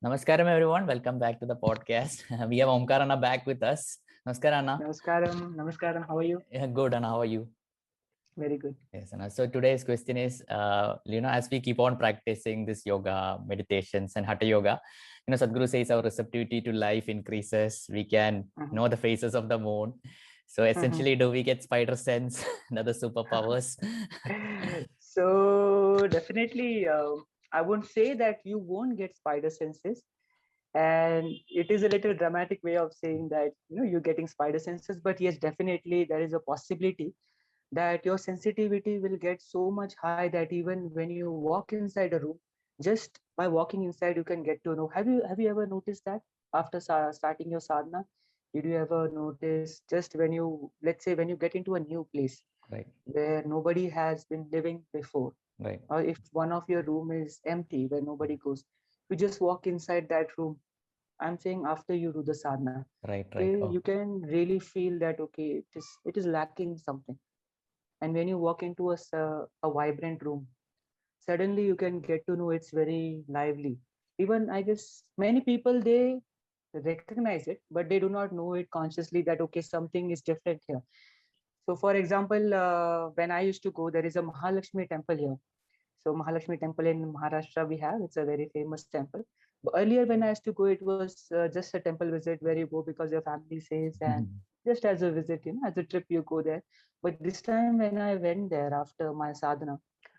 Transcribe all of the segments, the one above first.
Namaskaram, everyone. Welcome back to the podcast. We have Omkar Anna back with us. Namaskar, Anna. Namaskaram. Namaskaram. How are you? Yeah, good, Anna. How are you? Very good. Yes, Anna. So today's question is, as we keep on practicing this yoga, meditations, and Hatha Yoga, Sadhguru says our receptivity to life increases. We can know the faces of the moon. So essentially, do we get spider sense, another superpowers? So definitely, I won't say that you won't get spider senses, and it is a little dramatic way of saying that you're getting spider senses. But yes, definitely there is a possibility that your sensitivity will get so much high that even when you walk inside a room, just by walking inside, you can get to know. Have you ever noticed that after starting your sadhana? Did you ever notice just when you, let's say, when you get into a new place Right. where nobody has been living before, Right. or if one of your room is empty where nobody goes, you just walk inside that room. I'm saying after you do the sadhana, Right. Right. okay, Oh, you can really feel that okay, it is lacking something. And when you walk into a vibrant room, suddenly you can get to know it's very lively. Even I guess many people, they recognize it, but they do not know it consciously that okay, something is different here. So for example, when I used to go, there is a Mahalakshmi temple here. So Mahalakshmi temple in Maharashtra we have, it's a very famous temple. But earlier when I used to go, it was just a temple visit where you go because your family says, and just as a visit, as a trip you go there. But this time when I went there after my sadhana,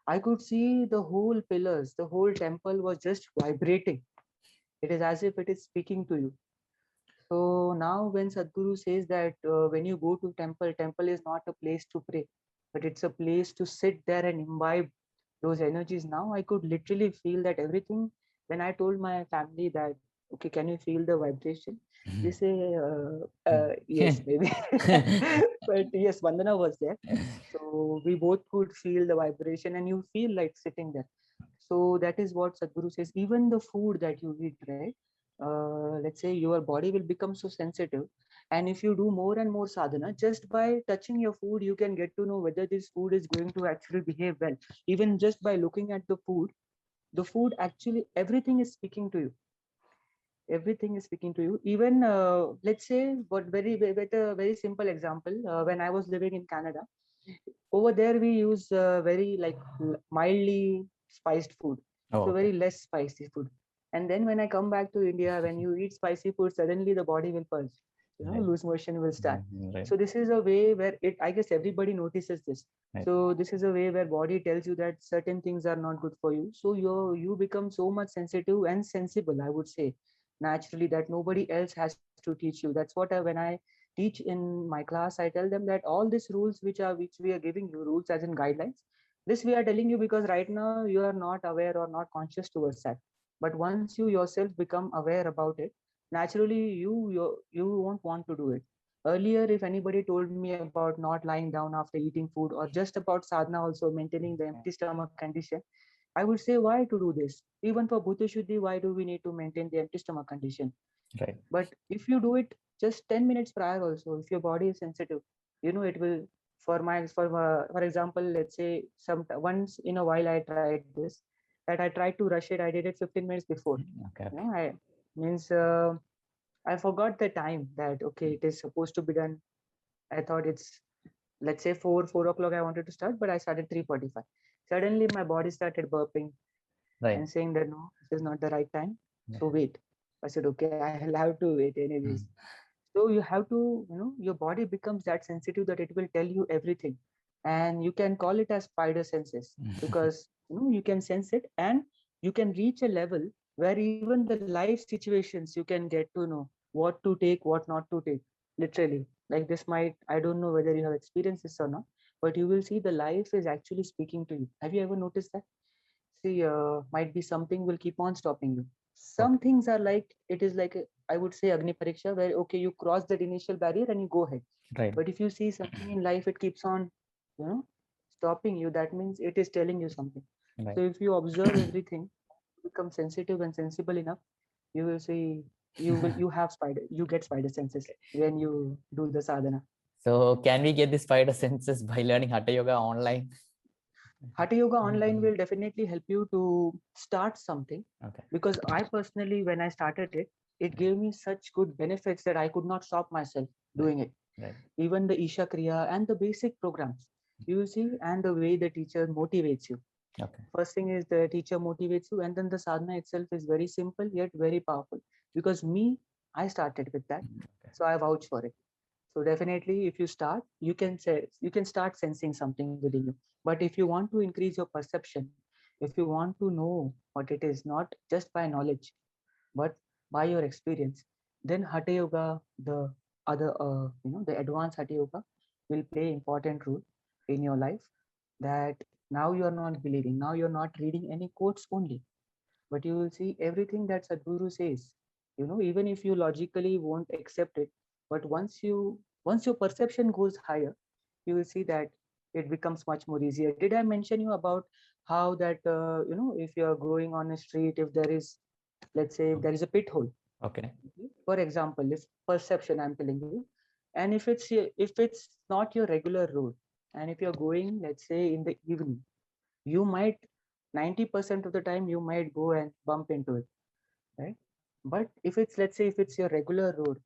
I could see the whole pillars, the whole temple was just vibrating. It is as if it is speaking to you. So now when Sadhguru says that when you go to temple, temple is not a place to pray, but it's a place to sit there and imbibe those energies. Now I could literally feel that everything. When I told my family that, okay, can you feel the vibration? They say, yes, maybe. But yes, Vandana was there. So we both could feel the vibration and you feel like sitting there. So that is what Sadhguru says. Even the food that you eat, right? Let's say your body will become so sensitive. And if you do more and more sadhana, just by touching your food, you can get to know whether this food is going to actually behave well. Even just by looking at the food actually, everything is speaking to you. Everything is speaking to you. Even let's say, what with a very simple example, when I was living in Canada, over there we use very like mildly spiced food, oh, so okay. very less spicy food. And then when I come back to India, when you eat spicy food, suddenly the body will purge, Right. loose motion will start. Right. So this is a way where it, I guess everybody notices this. Right. So this is a way where body tells you that certain things are not good for you, so you become so much sensitive and sensible, I would say, naturally, that nobody else has to teach you. That's what when I teach in my class, I tell them that all these rules which we are giving you, rules as in guidelines, this we are telling you because right now you are not aware or not conscious towards that. But once you yourself become aware about it, naturally you won't want to do it. Earlier, if anybody told me about not lying down after eating food, or just about sadhana also maintaining the empty stomach condition, I would say, why to do this? Even for Bhuta Shuddhi, why do we need to maintain the empty stomach condition? Right. But if you do it just 10 minutes prior also, if your body is sensitive, it will, for example, let's say once in a while I tried this, that I tried to rush it. I did it 15 minutes before. Okay. I means I forgot the time that okay, it is supposed to be done. I thought it's, let's say, 4 o'clock I wanted to start, but I started 3:45. Suddenly my body started burping Right. and saying that no, this is not the right time. So wait. I said, okay, I'll have to wait anyways. So you have to, your body becomes that sensitive that it will tell you everything. And you can call it as spider senses, because you can sense it, and you can reach a level where even the life situations you can get to know what to take, what not to take. Literally. Like this might, I don't know whether you have experienced this or not, but you will see the life is actually speaking to you. Have you ever noticed that? See, might be something will keep on stopping you. Some Okay. things are like, it is like I would say Agni Pariksha, where okay, you cross that initial barrier and you go ahead. Right. But if you see something in life, it keeps on, stopping you. That means it is telling you something. Right. So if you observe everything, become sensitive and sensible enough, you will see, you get spider senses when you do the sadhana. So can we get the spider senses by learning Hatha Yoga online? Hatha Yoga online will definitely help you to start something. Okay. Because I personally, when I started it, it gave me such good benefits that I could not stop myself doing it. Right. Even the Isha Kriya and the basic programs, you see, and the way the teacher motivates you. Okay. First thing is the teacher motivates you, and then the sadhana itself is very simple yet very powerful. Because me, I started with that, Okay. so I vouch for it. So definitely, if you start, you can start sensing something within you. But if you want to increase your perception, if you want to know what it is, not just by knowledge, but by your experience, then Hatha Yoga, the the advanced Hatha Yoga, will play important role in your life. That now you are not believing, now you are not reading any quotes only, but you will see everything that Sadhguru says. Even if you logically won't accept it, but once your perception goes higher, you will see that it becomes much more easier. Did I mention you about how that if you are going on a street, if there is, let's say, if there is a pit hole, Okay. for example, if perception I'm telling you, and if it's not your regular road, and if you're going, let's say, in the evening, you might 90% of the time you might go and bump into it, right? But if it's, let's say, if it's your regular road,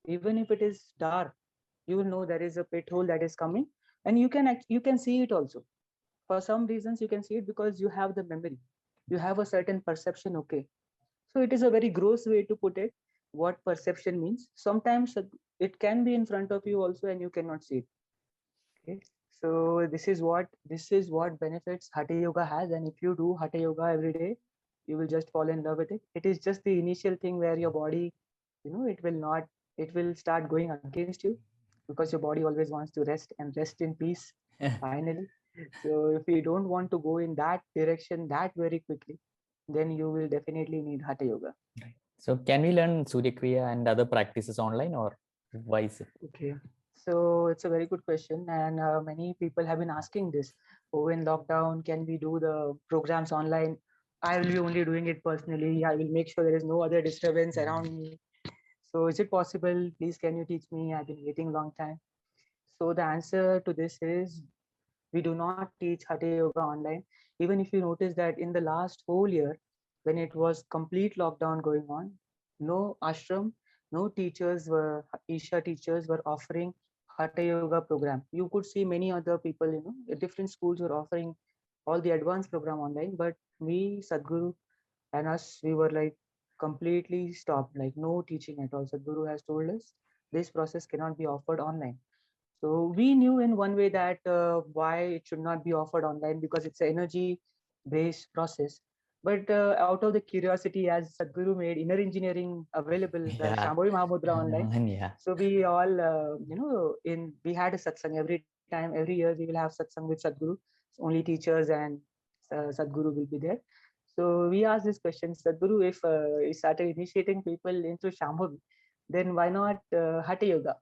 even if it is dark, you will know there is a pit hole that is coming, and you can see it also. For some reasons you can see it because you have the memory, you have a certain perception. Okay, so it is a very gross way to put it, what perception means. Sometimes it can be in front of you also and you cannot see it. Okay, so this is what benefits Hatha Yoga has, and if you do Hatha Yoga every day, you will just fall in love with it. It is just the initial thing where your body, it will start going against you, because your body always wants to rest and rest in peace. Finally, so if you don't want to go in that direction that very quickly, then you will definitely need Hatha Yoga. Right. So can we learn Surya Kriya and other practices online, or why is it? Okay, so it's a very good question, and many people have been asking this. Oh, in lockdown, can we do the programs online? I will be only doing it personally. I will make sure there is no other disturbance around me. So, is it possible? Please, can you teach me? I've been waiting a long time. So, the answer to this is we do not teach Hatha Yoga online. Even if you notice that in the last whole year, when it was complete lockdown going on, no ashram, no teachers were, Isha teachers were offering Hatha Yoga program. You could see many other people, different schools were offering all the advanced program online, but we, Sadhguru, and us, we were like completely stopped, like no teaching at all. Sadhguru has told us this process cannot be offered online. So we knew in one way that why it should not be offered online, because it's an energy based process. But out of the curiosity, as Sadhguru made inner engineering available, the Yeah. Shambhavi Mahamudra online. Yeah. So we all, we had a satsang every time, every year we will have satsang with Sadhguru. Only teachers and Sadhguru will be there. So we asked this question, Sadhguru, if you started initiating people into Shambhavi, then why not Hatha Yoga?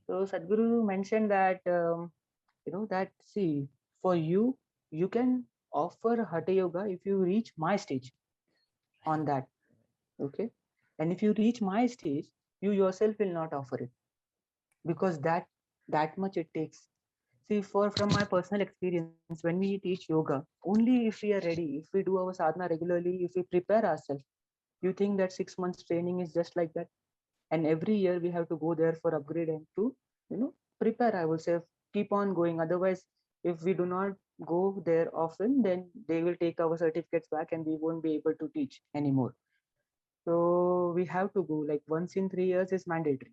So Sadhguru mentioned that that, see, for you, you can offer Hatha Yoga if you reach my stage on that. Okay, and if you reach my stage, you yourself will not offer it, because that much it takes. See, from my personal experience, when we teach yoga, only if we are ready, if we do our sadhana regularly, if we prepare ourselves, you think that 6 months training is just like that? And every year we have to go there for upgrade and to prepare, I will say, keep on going. Otherwise, if we do not go there often, then they will take our certificates back and we won't be able to teach anymore. So we have to go like once in 3 years is mandatory.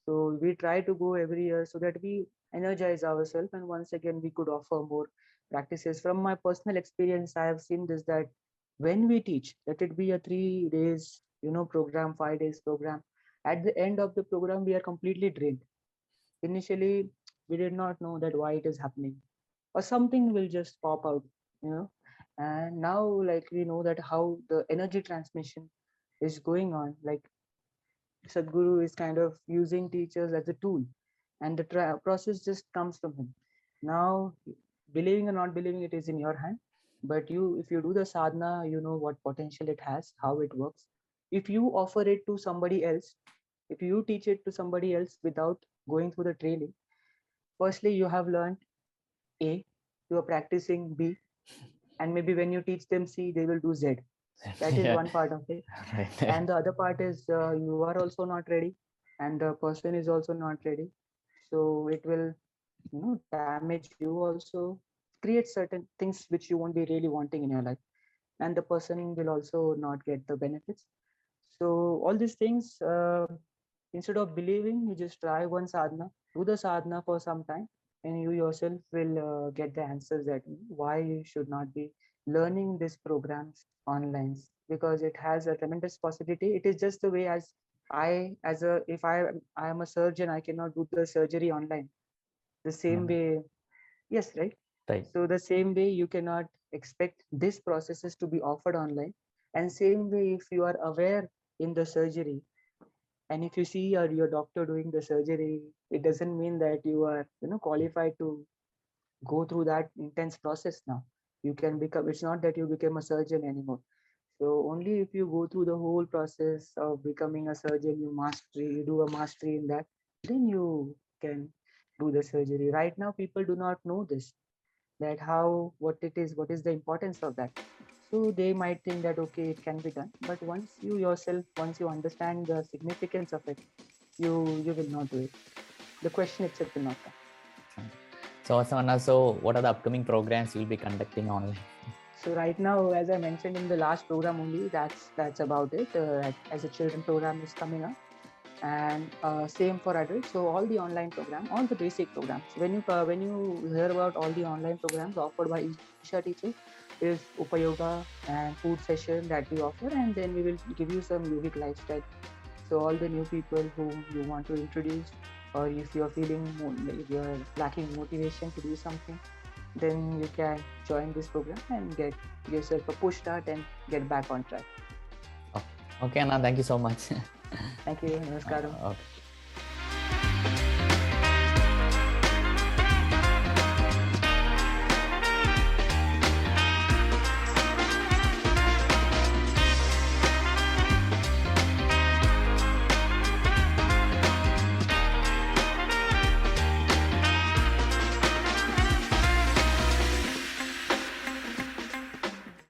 So we try to go every year so that we energize ourselves, and once again we could offer more practices. From my personal experience, I have seen this, that when we teach, let it be a 3 days program, 5 days program, at the end of the program we are completely drained. Initially we did not know that why it is happening, or something will just pop out, you know and now, like, we know that how the energy transmission is going on. Like, Sadhguru is kind of using teachers as a tool, and the process just comes from him. Now, believing or not believing, it is in your hand. But if you do the sadhana, you know what potential it has, how it works. If you offer it to somebody else, if you teach it to somebody else without going through the training, firstly, you have learned A. you are practicing B, and maybe when you teach them C, they will do Z. That is Yeah. one part of it. Right. And the other part is you are also not ready, and the person is also not ready. So it will, damage you also, create certain things which you won't be really wanting in your life, and the person will also not get the benefits. So all these things, instead of believing, you just try one sadhana, do the sadhana for some time, and you yourself will get the answers that why you should not be learning these programs online, because it has a tremendous possibility. It is just the way as if I am a surgeon, I cannot do the surgery online. The same way, yes, right? Right. So the same way you cannot expect these processes to be offered online, and same way if you are aware in the surgery, and if you see your doctor doing the surgery, it doesn't mean that you are qualified to go through that intense process. Now you can become, it's not that you become a surgeon anymore. So only if you go through the whole process of becoming a surgeon, you do a mastery in that, then you can do the surgery. Right now people do not know this, that how, what is the importance of that. So they might think that okay, it can be done, but once you understand the significance of it, you will not do it. The question itself will not come. So Asana, so what are the upcoming programs you'll be conducting online? So right now, as I mentioned in the last program only, that's about it. As a children program is coming up, and same for adults. So all the online program, all the basic programs. When you hear about all the online programs offered by Isha teachers, is Upayoga and food session that we offer, and then we will give you some yogic lifestyle. So all the new people whom you want to introduce, or if you're if you're lacking motivation to do something, then you can join this program and get yourself a push start and get back on track. Okay, Anna, thank you so much. Thank you. Namaskaram. Okay.